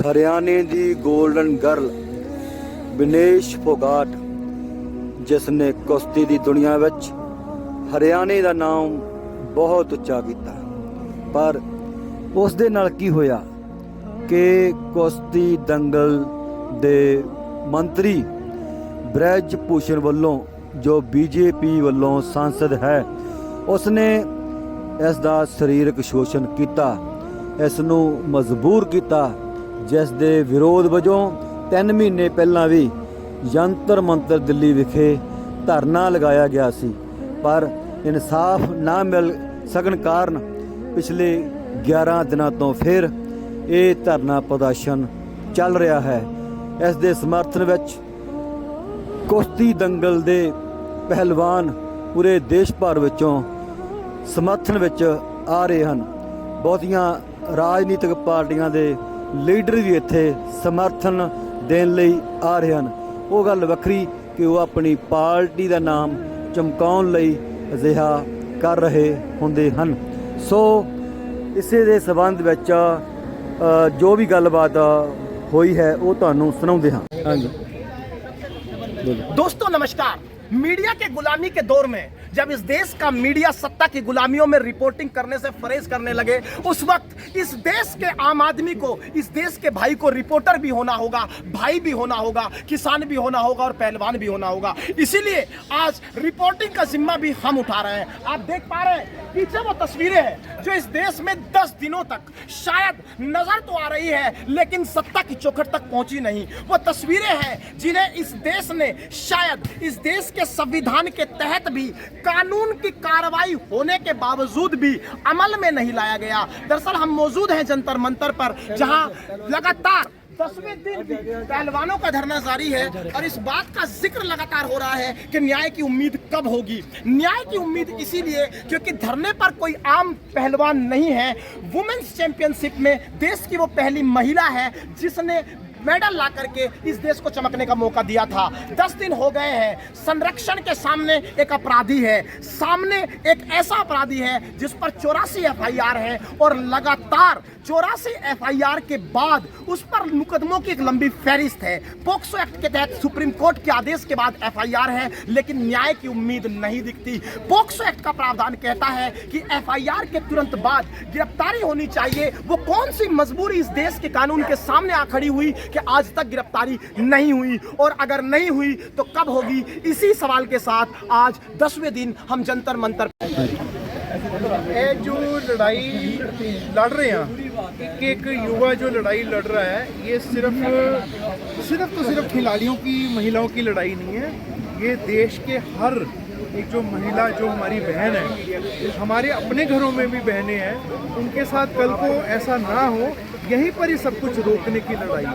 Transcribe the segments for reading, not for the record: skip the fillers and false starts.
हरियाणे दी golden girl Vinesh Phogat जिसने कुश्ती दी दुनिया विच हरियाणे दा नाम बहुत उच्चा किया, पर उस दे नाल की होया कि कुश्ती दंगल दे मंत्री ब्रज भूषण वल्लों जो बीजेपी वल्लों सांसद है उसने इस दा शरीरक शोषण किया, इसनूं मजबूर किया, जिस दे विरोध वजों 3 महीने पहला भी जंतर मंतर दिल्ली विखे धरना लगाया गया सी, पर इंसाफ ना मिल सकन कारण पिछले 11 दिनों तो फिर ये धरना प्रदर्शन चल रहा है। इस दे समर्थन विच कुश्ती दंगल दे पहलवान पूरे देश भर विचों समर्थन विच आ रहे हैं। बहुतियां राजनीतिक पार्टियां दे लीडर भी इत्थे समर्थन देण लई आ रहे हैं। वो गल वक्री कि वो अपनी पार्टी का नाम चमकाउण लई अजिहा कर रहे हुंदे हन। सो इसे दे संबंध विच जो भी गलबात हुई है वो तुहानूं सुणाउंदे हां। हाँ जी दोस्तों नमस्कार। मीडिया के गुलामी के दौर में जब इस देश का मीडिया सत्ता की गुलामियों में रिपोर्टिंग करने से परहेज करने लगे, उस वक्त इस देश के आम आदमी को, इस देश के भाई को रिपोर्टर भी होना होगा, भाई भी होना होगा, किसान भी होना होगा और पहलवान भी होना होगा। इसीलिए आज रिपोर्टिंग का जिम्मा भी हम उठा रहे हैं। आप देख पा रहे हैं पीछे वो तस्वीरें हैं जो इस देश में 10 दिनों तक शायद नजर तो आ रही है लेकिन सत्ता की चौखट तक पहुंची नहीं। वो तस्वीरें हैं जिन्हें इस देश ने शायद इस देश के संविधान के तहत भी कानून की कार्रवाई होने के बावजूद भी अमल में नहीं लाया गया। दरअसल हम मौजूद हैं जंतर मंतर पर, जहां लगातार 10वें दिन भी पहलवानों का धरना जारी है और इस बात का जिक्र लगातार हो रहा है कि न्याय की उम्मीद कब होगी। न्याय की उम्मीद इसीलिए क्योंकि धरने पर कोई आम पहलवान नहीं है। वुमेन्स चैंपियनशिप में देश की वो पहली महिला है जिसने मेडल ला करके इस देश को चमकने का मौका दिया था। 10 दिन हो गए हैं। संरक्षण के सामने एक अपराधी है, सामने एक ऐसा अपराधी है जिस पर 84 FIR है और लगातार 84 FIR के बाद उस पर मुकदमों की एक लंबी फहरिस्त है। पोक्सो एक्ट के तहत सुप्रीम कोर्ट के आदेश के बाद FIR है लेकिन न्याय की उम्मीद नहीं दिखती। पोक्सो एक्ट का प्रावधान कहता है कि FIR के तुरंत बाद गिरफ्तारी होनी चाहिए। वो कौन सी मजबूरी इस देश के कानून के सामने आ खड़ी हुई कि आज तक गिरफ्तारी नहीं हुई, और अगर नहीं हुई तो कब होगी? इसी सवाल के साथ आज 10वें दिन हम जंतर मंतर ये जो लड़ाई लड़ रहे हैं, एक युवा जो लड़ाई लड़ रहा है, ये सिर्फ खिलाड़ियों की, महिलाओं की लड़ाई नहीं है। ये देश के हर एक जो महिला, जो हमारी बहन है, हमारे अपने घरों में भी बहनें हैं, उनके साथ कल को ऐसा ना हो, यहीं पर ही सब कुछ रोकने की लड़ाई है।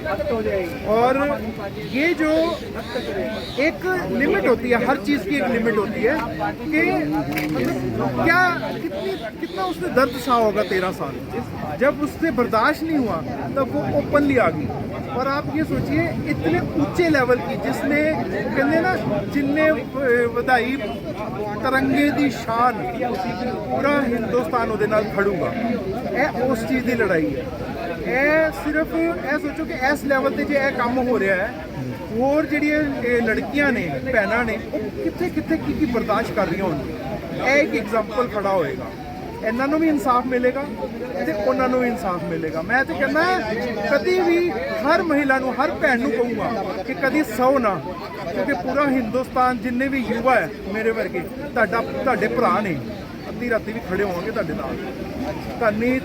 और ये जो एक लिमिट होती है, हर चीज़ की एक लिमिट होती है कि मतलब क्या कितना उसने दर्द सहा होगा 13 साल। जब उससे बर्दाश्त नहीं हुआ तब वो ओपनली आ गई। और आप ये सोचिए इतने ऊंचे लेवल की, जिसने कहते ना, जिनने ਵਧਾਈ तिरंगे दी शान, पूरा हिंदुस्तान ਉਹਦੇ ਨਾਲ ਖੜੂਗਾ। ਇਹ ਉਸ ਚੀਜ਼ ਦੀ ਲੜਾਈ ਹੈ। ਇਹ ਸਿਰਫ ਇਹ ਸੋਚੋ ਕਿ ਇਸ ਲੈਵਲ ਤੇ ਜੇ ਇਹ ਕੰਮ ਹੋ ਰਿਹਾ ਹੈ, ਹੋਰ ਜਿਹੜੀਆਂ ਲੜਕੀਆਂ ਨੇ, ਭੈਣਾਂ ਨੇ, ਉਹ ਕਿੱਥੇ ਕਿੱਥੇ ਕੀ ਬਰਦਾਸ਼ਤ ਕਰ ਰਹੀਆਂ ਹੋਣਗੀਆਂ। ਇਹ ਇੱਕ ਐਗਜ਼ਾਮਪਲ ਖੜਾ ਹੋਏਗਾ। ਇਹਨਾਂ ਨੂੰ ਵੀ ਇਨਸਾਫ ਮਿਲੇਗਾ ਤੇ ਉਹਨਾਂ ਨੂੰ ਵੀ ਇਨਸਾਫ ਮਿਲੇਗਾ। ਮੈਂ ਤੇ ਕਹਿੰਦਾ ਕਦੀ ਵੀ ਹਰ ਮਹਿਲਾ ਨੂੰ, ਹਰ ਭੈਣ ਨੂੰ ਕਹੂੰਗਾ ਕਿ ਕਦੀ ਸੌ ਨਾ, ਕਿਉਂਕਿ ਪੂਰਾ ਹਿੰਦੁਸਤਾਨ ਜਿੰਨੇ ਵੀ ਯੁਵਾ ਹੈ ਮੇਰੇ ਵਰਗੇ, ਤੁਹਾਡੇ ਭਰਾ ਨੇ, ਅੱਧੀ ਰਾਤੀ ਵੀ ਖੜੇ ਹੋਣਗੇ ਤੁਹਾਡੇ ਨਾਲ।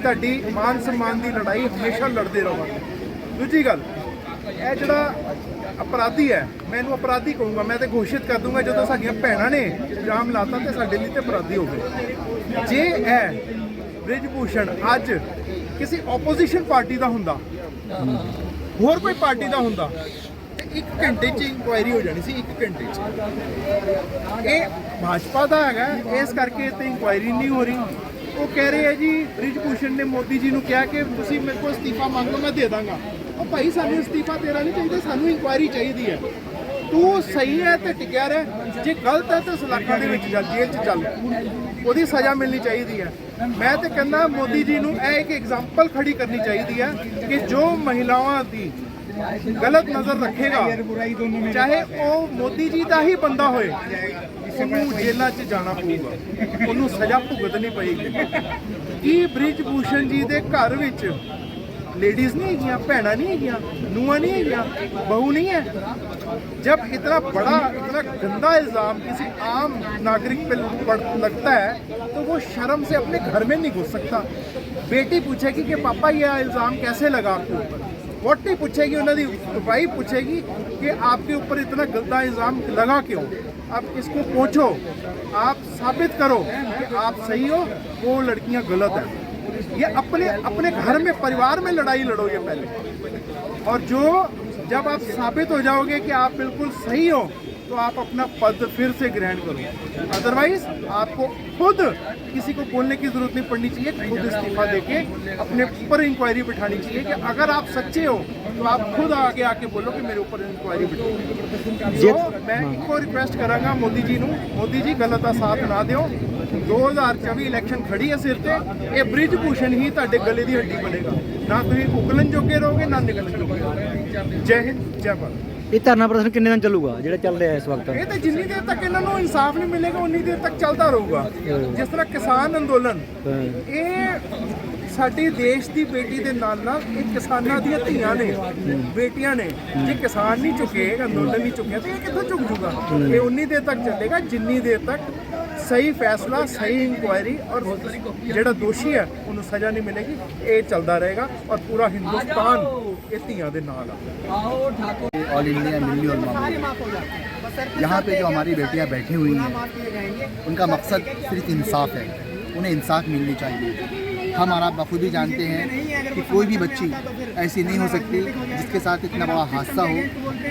ਤੁਹਾਡੀ ਮਾਨ ਸਨਮਾਨ ਦੀ ਲੜਾਈ ਹਮੇਸ਼ਾ ਲੜਦੇ ਰਹਾਂਗੇ। ਦੂਜੀ ਗੱਲ, ਇਹ ਜਿਹੜਾ अपराधी है, मैं इन्हू अपराधी कहूँगा। मैं तो घोषित कर दूंगा जो साडियां भैणां ने इल्जाम लाता तो साडे लिए तो अपराधी हो गए। जे है ब्रिज भूषण अज किसी ओपोजिशन पार्टी का हुंदा, होर कोई पार्टी का हुंदा, 1 घंटे च इंक्वायरी हो जानी सी। 1 घंटे च ये भाजपा का है, इस करके तो इंक्वायरी नहीं हो रही। वो कह रहे हैं जी ब्रिज भूषण ने मोदी जी ने कहा कि तुसीं मेरे को इस्तीफा मांग लो, मैं दे दांगा। ਉਹ ਭਾਈ ਸਾਨੂੰ ਇਸਤੀਫਾ ਤੇਰਾ ਨਹੀਂ ਚਾਹੀਦਾ, ਸਾਨੂੰ ਇਨਕੁਆਇਰੀ ਚਾਹੀਦੀ ਹੈ। ਤੂੰ ਸਹੀ ਹੈ ਤੇ ਟਿਕਿਆ ਰਹਿ, ਜੇ ਗਲਤ ਹੈ ਤਾਂ ਸਲਾਖਾਂ ਦੇ ਵਿੱਚ ਚੱਲ, ਜੇਲ੍ਹ 'ਚ ਚੱਲ, ਉਹਦੀ ਸਜ਼ਾ ਮਿਲਣੀ ਚਾਹੀਦੀ ਹੈ। ਮੈਂ ਤੇ ਕਹਿੰਦਾ ਮੋਦੀ ਜੀ ਨੂੰ ਇਹ ਇੱਕ ਐਗਜ਼ਾਮਪਲ ਖੜੀ ਕਰਨੀ ਚਾਹੀਦੀ ਹੈ ਕਿ ਜੋ ਮਹਿਲਾਵਾਂ ਦੀ ਗਲਤ ਨਜ਼ਰ ਰੱਖੇਗਾ, ਚਾਹੇ ਉਹ ਮੋਦੀ ਜੀ ਦਾ ਹੀ ਬੰਦਾ ਹੋਏ, ਉਹਨੂੰ ਜੇਲ੍ਹਾਂ 'ਚ ਜਾਣਾ ਪਊਗਾ, ਉਹਨੂੰ ਸਜ਼ਾ ਭੁਗਤਣੀ ਪਏਗੀ। ਕੀ ਬ੍ਰਿਜ ਭੂਸ਼ਣ ਜੀ ਦੇ ਘਰ ਵਿੱਚ लेडीज नहीं है, भैना नहीं है, नुआ नहीं है, बहू नहीं है? जब इतना बड़ा इतना गंदा इल्ज़ाम किसी आम नागरिक पे लगता है तो वो शर्म से अपने घर में नहीं घुस सकता। बेटी पूछेगी कि पापा ये इल्ज़ाम कैसे लगा आपके ऊपर, वोटी पूछेगी, उन्होंने वाइफ पूछेगी कि आपके ऊपर इतना गंदा इल्ज़ाम लगा क्यों, आप इसको पूछो, आप साबित करो कि आप सही हो, वो लड़कियां गलत हैं। ये अपने घर में परिवार में लड़ाई लड़ो ये पहले, और जब आप साबित हो जाओगे कि आप बिल्कुल सही हो तो आप अपना पद फिर से ग्रहण करो। अदरवाइज आपको खुद किसी को बोलने की जरूरत नहीं पड़नी चाहिए, खुद इस्तीफा देके अपने ऊपर इंक्वायरी बिठानी चाहिए कि अगर आप सच्चे हो तो आप खुद आगे आके बोलो कि मेरे ऊपर इंक्वायरी बिठाओ। तो मैं इनको रिक्वेस्ट करांगा मोदी जी नूं, मोदी जी गलत का साथ ना दिओ। 2024 इलेक्शन खड़ी है सिर ते, ये ब्रिज भूषण ही ਤੁਹਾਡੇ गले की हड्डी बनेगा, ना तुसीं उगलन जोगे रहोगे ना निकलन जोगे रहोगे। जय हिंद, जय भारत। ਇਹ ਧਰਨਾ ਪ੍ਰਦਰਸ਼ਨ ਕਿੰਨੇ ਦਿਨ ਚੱਲੂਗਾ ਜਿਹੜਾ ਚੱਲ ਰਿਹਾ ਇਸ ਵਕਤ? ਇਹ ਤਾਂ ਜਿੰਨੀ ਦੇਰ ਤੱਕ ਇਹਨਾਂ ਨੂੰ ਇਨਸਾਫ ਨਹੀਂ ਮਿਲੇਗਾ ਉਨੀ ਦੇਰ ਤੱਕ ਚੱਲਦਾ ਰਹੂਗਾ। ਜਿਸ ਤਰ੍ਹਾਂ ਕਿਸਾਨ ਅੰਦੋਲਨ, ਇਹ ਸਾਡੀ ਦੇਸ਼ ਦੀ ਬੇਟੀ ਦੇ ਨਾਲ ਨਾਲ ਇਹ ਕਿਸਾਨਾਂ ਦੀਆਂ ਧੀਆਂ ਨੇ, ਬੇਟੀਆਂ ਨੇ। ਜੇ ਕਿਸਾਨ ਨਹੀਂ ਝੁਕੇ, ਅੰਦੋਲਨ ਨਹੀਂ ਝੁਕਿਆ ਤਾਂ ਇਹ ਕਿੱਥੋਂ ਝੁਕ ਜੂਗਾ? ਇਹ ਉਨੀ ਦੇਰ ਤੱਕ ਚੱਲੇਗਾ ਜਿੰਨੀ ਦੇਰ ਤੱਕ सही फैसला, सही इंक्वायरी और ਜਿਹੜਾ ਦੋਸ਼ੀ ਹੈ ਉਹਨੂੰ ਸਜ਼ਾ नहीं मिलेगी। ਇਹ ਚੱਲਦਾ रहेगा और पूरा हिंदुस्तान ਇਹ ਧੀਆਂ ਦੇ ਨਾਲ ਆ। ऑल इंडिया मिली और मामला, यहाँ पे जो हमारी बेटियाँ बैठी हुई हैं उनका मकसद सिर्फ इंसाफ है, उन्हें इंसाफ मिलनी चाहिए। हम और आप बखूबी जानते हैं कि कोई भी बच्ची ऐसी नहीं हो सकती जिसके साथ इतना बड़ा हादसा हो,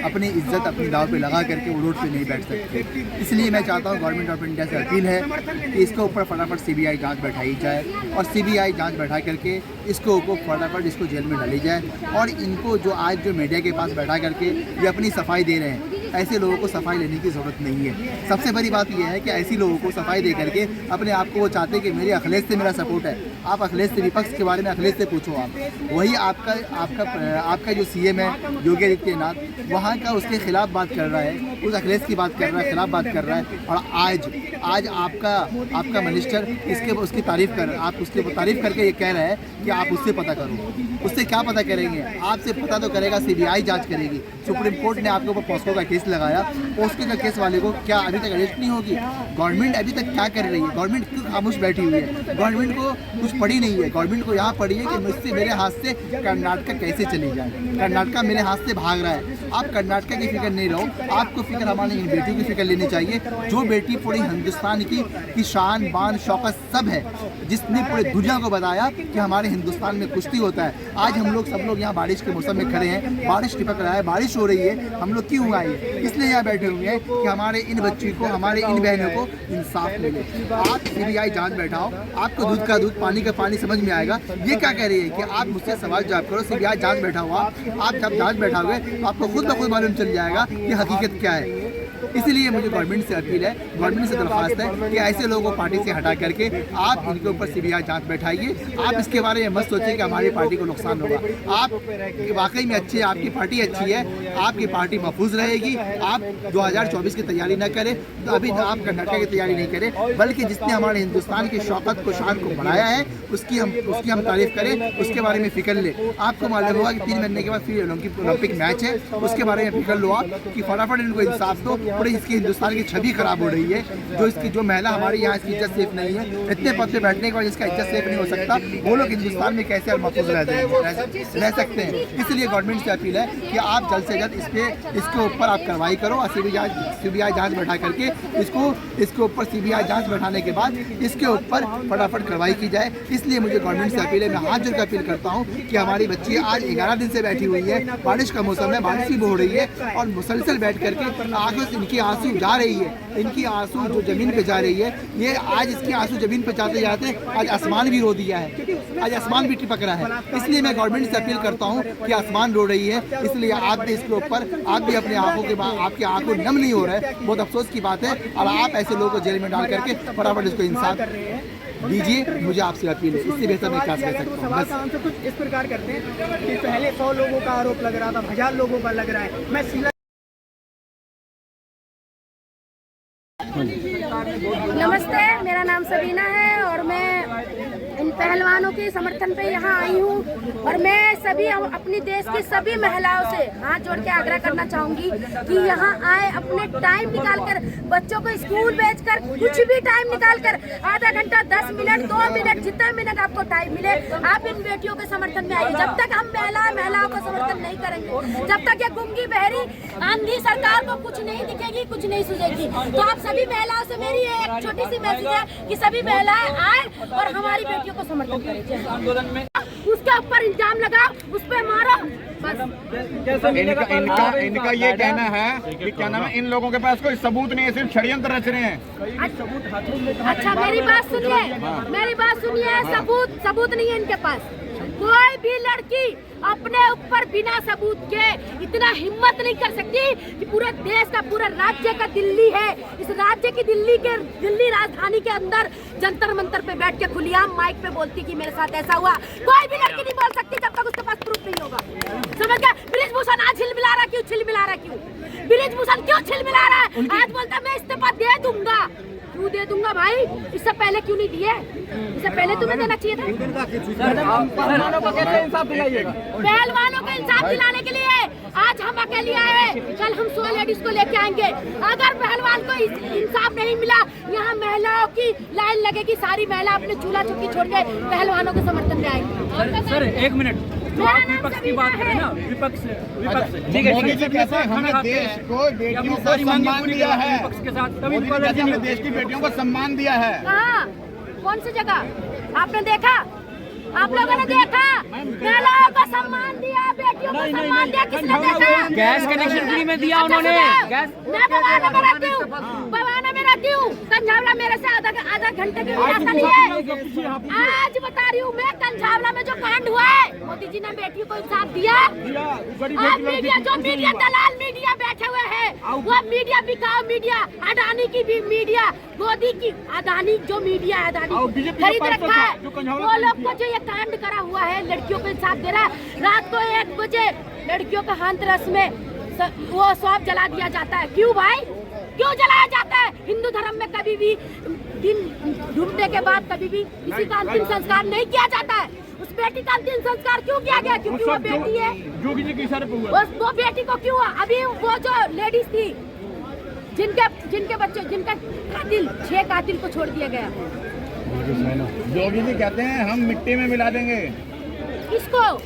अपनी इज्जत अपनी दाव पे लगा करके वो रोड पे नहीं बैठ सकती। इसलिए मैं चाहता हूँ गवर्नमेंट ऑफ इंडिया से अपील है कि इसके ऊपर फटाफट CBI जांच बैठाई जाए और CBI जांच बैठा करके इसको ऊपर फटाफट इसको जेल में डाली जाए। और इनको जो आज जो मीडिया के पास बैठा करके ये अपनी सफाई दे रहे हैं, ऐसे लोगों को सफाई लेने की ज़रूरत नहीं है। सबसे बड़ी बात यह है कि ऐसी लोगों को सफाई दे करके अपने आप को वो चाहते हैं कि मेरे अखिलेश से मेरा सपोर्ट है। आप अखिलेश से, विपक्ष के बारे में अखिलेश से पूछो, आप वही आपका जो CM है योगी आदित्यनाथ, वहाँ का उसके खिलाफ बात कर रहा है, उस अखिलेश की बात कर रहा है, खिलाफ बात कर रहा है। और आज आपका मिनिस्टर उसकी तारीफ कर, आप उसकी तारीफ करके ये कह रहा है कि आप उससे पता करो। उससे क्या पता करेंगे? आपसे पता तो करेगा, CBI जांच करेगी। सुप्रीम कोर्ट ने आपके ऊपर पॉस्को का केस लगाया, पॉस्को का केस वाले को क्या अभी तक अरेस्ट नहीं होगी? गवर्नमेंट अभी तक क्या कर रही है? गवर्नमेंट क्यों खामोश बैठी हुई है? गवर्नमेंट को कुछ पड़ी नहीं है। गवर्नमेंट को यहाँ पड़ी है कि मुझसे, मेरे हाथ से कर्नाटक कैसे चली जाए, कर्नाटक मेरे हाथ से भाग रहा है। आप कर्नाटक की फिक्र नहीं रहो, आपको फिक्र हमारी इन बेटियों की फिक्र लेनी चाहिए, जो बेटी पूरी हिंदुस्तान की शान बान शौकत सब है, जिसने पूरे दुनिया को बताया कि हमारे हिंदुस्तान में कुश्ती होता है। आज हम लोग सब लोग यहाँ बारिश के मौसम में खड़े हैं, बारिश टिपक रहा है, बारिश हो रही है, हम लोग क्यों आए? इसलिए यहाँ बैठे हुए हैं कि हमारे इन बच्ची को, हमारे इन बहनों को इंसाफ मिले। आप CBI जांच बैठाओ, आपको दूध का दूध पानी का पानी समझ में आएगा। ये क्या कह रही है कि आप मुझसे सवाल जवाब करो, CBI जांच बैठा हुआ, आप जब जांच बैठाओगे तो आपको खुद ब खुद मालूम चल जाएगा कि हकीकत क्या है। इसलिए मुझे गवर्नमेंट से अपील है, गवर्नमेंट से दरख्वास्त है कि ऐसे लोगों को पार्टी से हटा करके आप इनके ऊपर CBI जांच बैठाइए। आप इसके बारे में मत सोचिए कि हमारी पार्टी को नुकसान होगा। आप वाकई में अच्छे, आपकी पार्टी अच्छी है, आपकी पार्टी महफूज रहेगी। आप 2024 की तैयारी न करें तो अभी आप कर्नाटक की तैयारी नहीं करें, बल्कि जिसने हमारे हिंदुस्तान की शौकत को, शान को बढ़ाया है उसकी हम तारीफ करें, उसके बारे में फिक्र लें। आपको मालूम होगा कि 3 महीने के बाद फिर ओलंपिक मैच है, उसके बारे में फिक्र लो आप कि फटाफट इनको इंसाफ दो। बड़ी इसकी हिंदुस्तान की छवि खराब हो रही है, जो महिला हमारे यहाँ, इसकी इज्जत सेफ नहीं है। इतने पद पे बैठने के बाद इसका इज्जत सेफ नहीं हो सकता, वो लोग हिंदुस्तान में कैसे महफूज रह सकते हैं? इसलिए गवर्नमेंट से अपील है कि आप जल्द से जल्द इसके ऊपर आप कार्रवाई करो और CBI जांच बैठा करके इसके ऊपर CBI जांच बैठाने के बाद इसके ऊपर फटाफट कार्रवाई की जाए। इसलिए मुझे गवर्नमेंट से अपील है, मैं हाथ जोड़ कर अपील करता हूँ कि हमारी बच्ची आज 11 दिन से बैठी हुई है, बारिश का मौसम है, बारिश भी हो रही है और मुसलसल बैठ करके आंखों से इनके आंसू जा रही है, इनकी आंसू जो ज़मीन पे जा रही है, ये आज इसके आंसू ज़मीन पे जाते जाते आज आसमान भी रो दिया है, आज आसमान भी टिपक रहा है। इसलिए मैं गवर्नमेंट से अपील करता हूँ कि आसमान रो रही है, इसलिए आप भी इसके ऊपर आप भी अपने आंखों के आपकी आंखों नम नहीं हो रहा है, बहुत अफसोस की बात है। और आप ऐसे लोगों को जेल में डाल करके फटाफट इसको इंसाफ दीजिए, मुझे आपसे अपील है। इससे बेहतर मैं क्या कह सकता हूँ। बस कुछ इस प्रकार करते हैं कि पहले 100 लोगों का आरोप लग रहा था, 1000 लोगों का लग रहा है। मैं सीधा नमस्ते, मेरा नाम सबीना है और मैं इन पहलवानों के समर्थन पे यहाँ आई हूँ। और मैं सभी अपनी देश की सभी महिलाओं से हाथ जोड़ के आग्रह करना चाहूँगी कि यहाँ आए, अपने टाइम निकालकर बच्चों को स्कूल भेजकर कुछ भी टाइम निकालकर आधा घंटा, 10 मिनट, 2 मिनट, जितना मिनट आपको टाइम मिले, आप इन बेटियों के समर्थन में आइए। जब तक हम महिलाओं का समर्थन नहीं करेंगे, जब तक ये गुंगी बहरी आंधी सरकार को कुछ नहीं दिखेगी, कुछ नहीं सुझेगी। तो आप सभी महिलाओं से मेरी एक छोटी सी मैसेज है कि सभी महिलाएं आए और हमारी बेटियों को समर्थन करें। आंदोलन में उसके ऊपर इल्जाम लगाओ, उस पर मारो, बस। इनका ये कहना है कि क्या नाम है, इन लोगों के पास कोई सबूत नहीं है, सिर्फ षड्यंत्र रच रहे हैं। अच्छा, मेरी बात सुनिए, सबूत नहीं है इनके पास। कोई भी लड़की अपने ऊपर बिना सबूत के इतना हिम्मत नहीं कर सकती कि पूरे देश का, पूरा राज्य का दिल्ली है, इस राज्य की दिल्ली राजधानी के अंदर जंतर मंतर पे बैठ के खुलेआम माइक पे बोलती कि मेरे साथ ऐसा हुआ। कोई भी लड़की नहीं बोल सकती जब तक उसके पास प्रूफ नहीं होगा। समझ गया? बृजभूषण आज छिलमिला रहा क्यों? बृजभूषण क्यों छिलमिला रहा है? आज बोलता मैं इस्तीफा दे दूंगा। क्यों दे दूंगा भाई? इससे पहले क्यों नहीं दिए? इससे पहले तुम्हें देना चाहिए था। पहलवानों को इंसाफ दिलाने के लिए आज हम अकेले आए हैं, कल हम 100 लेडीज को लेके आएंगे। अगर पहलवान को इंसाफ नहीं मिला, यहाँ महिलाओं की लाइन लगेगी, सारी महिला अपने चूल्हा चौकी छोड़ के पहलवानों के समर्थन में आएंगे। सर एक मिनट, तो आप विपक्ष की बात करें ना, विपक्ष ठीक है। मोदी जी कहते हैं हमने देश को बेटियों को सम्मान दिया है, विपक्ष के साथ मोदी जी कहते हैं हमने देश की बेटियों को सम्मान दिया है। कहाँ? कौन सी जगह आपने देखा? आप लोगों ने देखा? महिलाओं को सम्मान दिया, बेटियों को सम्मान दिया, किसने देखा? गैस कनेक्शन फ्री में दिया उन्होंने। मैं बवाना में रहती हूँ, कंझावला मेरे से आधा घंटे की रास्ता नहीं है। आज बता रही हूँ मैं, कंझावला में जो कांड हुआ है, मोदी जी ने बेटियों को इंसाफ दिया। अब मीडिया दलाल मीडिया बैठे हुए हैं, वो मीडिया बिकाऊ मीडिया, अडानी की भी मीडिया, मोदी की, अडानी जो मीडिया है, अडानी खरीद रखा है। वो लोग को जो ये कांड करा हुआ है, लड़कियों को इंसाफ दे रहा है। रात को 1 बजे लड़कियों का हाथरस में वो शव जला दिया जाता है। क्यों भाई? क्यों जलाया जाता है? हिंदू धर्म में कभी भी दिन ढूंढने के बाद कभी भी किसी का अंतिम संस्कार नहीं किया जाता है। उस बेटी का अंतिम संस्कार क्यों किया गया? क्योंकि वो बेटी है। योगी जी के इशारे पे हुआ। वो बेटी को क्यों? अभी वो जो लेडीज थी, जिनके बच्चे, जिनका कातिल, 6 कातिल को छोड़ दिया गया। योगी जी कहते हैं हम मिट्टी में मिला देंगे। किसको?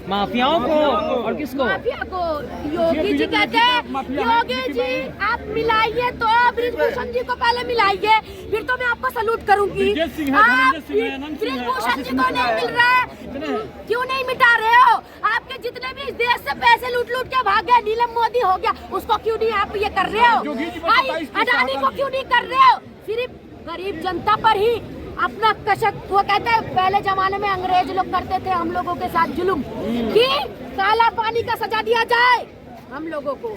माफियाओं को। और किसको? माफिया को। योगी जी कहते हैं, योगी जी आप मिलाइए तो बृजभूषण जी को पहले मिलाइए, फिर तो मैं आपको सलूट करूंगी। बृजभूषण जी को नहीं मिल रहा है, क्यों नहीं मिटा रहे हो? आपके जितने भी इस देश से पैसे लूट के भाग गए, नीलम मोदी हो गया, उसको क्यों नहीं आप ये कर रहे हो? अडानी को क्यों नहीं कर रहे हो? सिर्फ गरीब जनता पर ही अपना कशक। वो कहते हैं पहले जमाने में अंग्रेज लोग करते थे हम लोगों के साथ जुल्म, कि काला पानी का सजा दिया जाए हम लोगों को,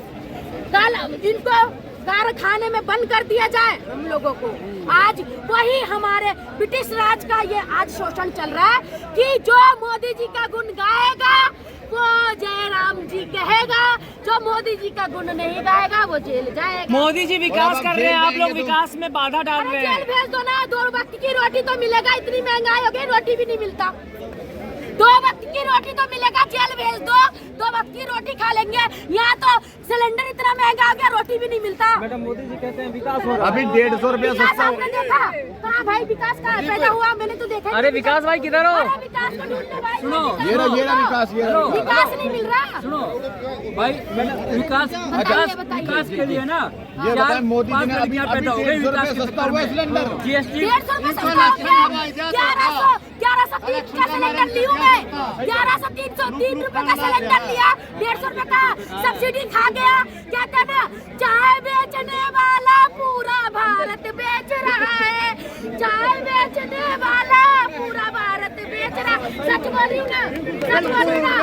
इनको कारखाने में बंद कर दिया जाए हम लोगों को। आज वही हमारे ब्रिटिश राज का ये आज शोषण चल रहा है कि जो मोदी जी का गुण गाएगा वो जयराम जी कहेगा, जो मोदी जी का गुण नहीं गाएगा वो जेल जाएगा। मोदी जी विकास कर रहे हैं, आप लोग विकास में बाधा डाल रहे हैं। जेल भेज दो ना, 2 वक्त की रोटी तो मिलेगा। इतनी महंगाई हो गई, रोटी भी नहीं मिलता। 2 वक्त की रोटी तो मिलेगा, जेल भेज दो, 2 वक्त की रोटी खा लेंगे। यहाँ तो सिलेंडर इतना महंगा हो गया, रोटी भी नहीं मिलता। मैडम मोदी जी कहते हैं विकास हो रहा है। अभी 150 रुपया सस्ता आपने देखा? कहाँ भाई विकास कहाँ पैदा हुआ? मैंने तो देखा। अरे विकास भाई किधर हो? विकास को ढूंढने भाई। सुनो, ये रहा विकास, ये रहा विकास नहीं मिल रहा। सुनो भाई, विकास के लिए ना ये बताएं, मोदी जी ने अभी पैदा हो गए, 150 रुपया सस्ता हुआ सिलेंडर। जीएसटी 150 सस्ता हो गया। 1103 का सिलेंडर ली हूँ मैं। 1103 रुपए का सिलेंडर लिया, 150 रुपए का सब्सिडी खा गया। कहते ना, चाय बेचने वाला पूरा भारत बेच रहा है, चाय बेचने वाला पूरा भारत बेच रहा है। सच बोल रही हूँ ना, सच बोल रही हूँ ना,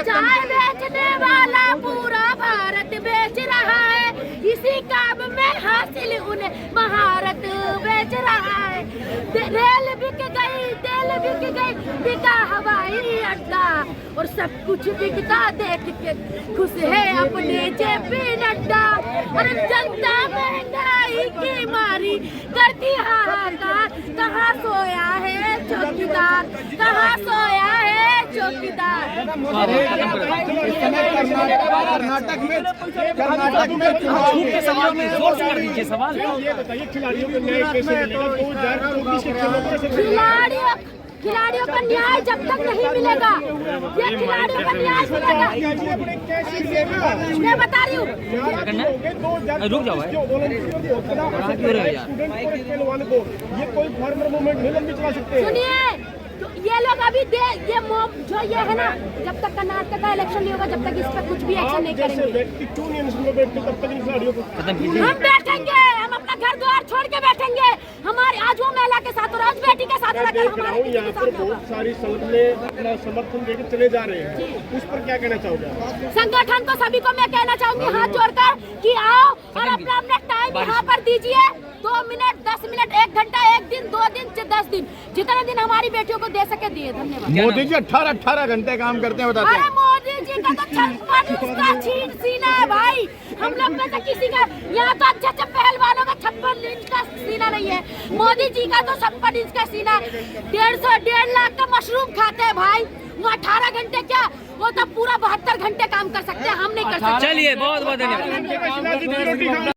चाय बेचने वाला पूरा भारत बेच रहा है, इसी काम में हासिल उन्हें महारत बेच रहा है। रेल बिक गई, तेल बिक गई, बिका हवाई अड्डा, और सब कुछ बिकता देख के खुश है अपने जेपी नड्डा। और जनता महंगाई की मारी करती हाहाकार, कहाँ सोया है चौकीदार, कहाँ सोया है चौकीदार। कर्नाटक में चुनाव के सवाल में जोर से कर दीजिए सवाल। ये बताइए, खिलाड़ियों को न्याय कैसे मिलेगा? 2024 के खेलों में कैसे खिलाड़ियों का न्याय जब तक नहीं मिलेगा, ये खिलाड़ियों का न्याय मिलेगा। मैं बता रही हूँ, रुक जाओ ये कोई फार्मर मूवमेंट नहीं लंबी चला सकते। सुनिए, तो ये लोग अभी ये मॉब जो ये है ना, जब तक कर्नाटक का इलेक्शन नहीं होगा, जब तक इस पर कुछ भी एक्शन नहीं करेंगे। व्यक्ति क्यों नहीं इसमें बैठते तब तक इन खिलाड़ियों को हम बैठेंगे, हम अपना घर द्वार छोड़ के बैठेंगे। हमारे आज वो महिला के साथ और आज बेटी के साथ लगा, देख रहा हूँ यहाँ पर बहुत सारी संगठनें अपना समर्थन देकर चले जा रहे हैं, उस पर क्या कहना चाहोगे? संगठन को सभी को मैं कहना चाहूंगी हाथ जोड़कर कि आओ और अपना अपना टाइम यहाँ पर दीजिए। 2 मिनट, 10 मिनट, 1 घंटा, 1 दिन, 2 दिन, 10 दिन, जितने दिन हमारी बेटियों को दे सके दिए। धन्यवाद। मोदी जी 18 घंटे काम करते हैं, बताते अरे हैं। मोदी जी का तो 56 इंच का छीन सीना है भाई। हम लोग में से किसी का यहाँ तो अच्छे पहलवानों का 56 इंच का सीना नहीं है, मोदी जी का तो 56 इंच का सीना है। 1.5 लाख का मशरूम खाते हैं भाई, वो 18 घंटे क्या, वो तो पूरा 72 घंटे काम कर सकते हैं, हम नहीं कर सकते। चलिए, बहुत बहुत धन्यवाद।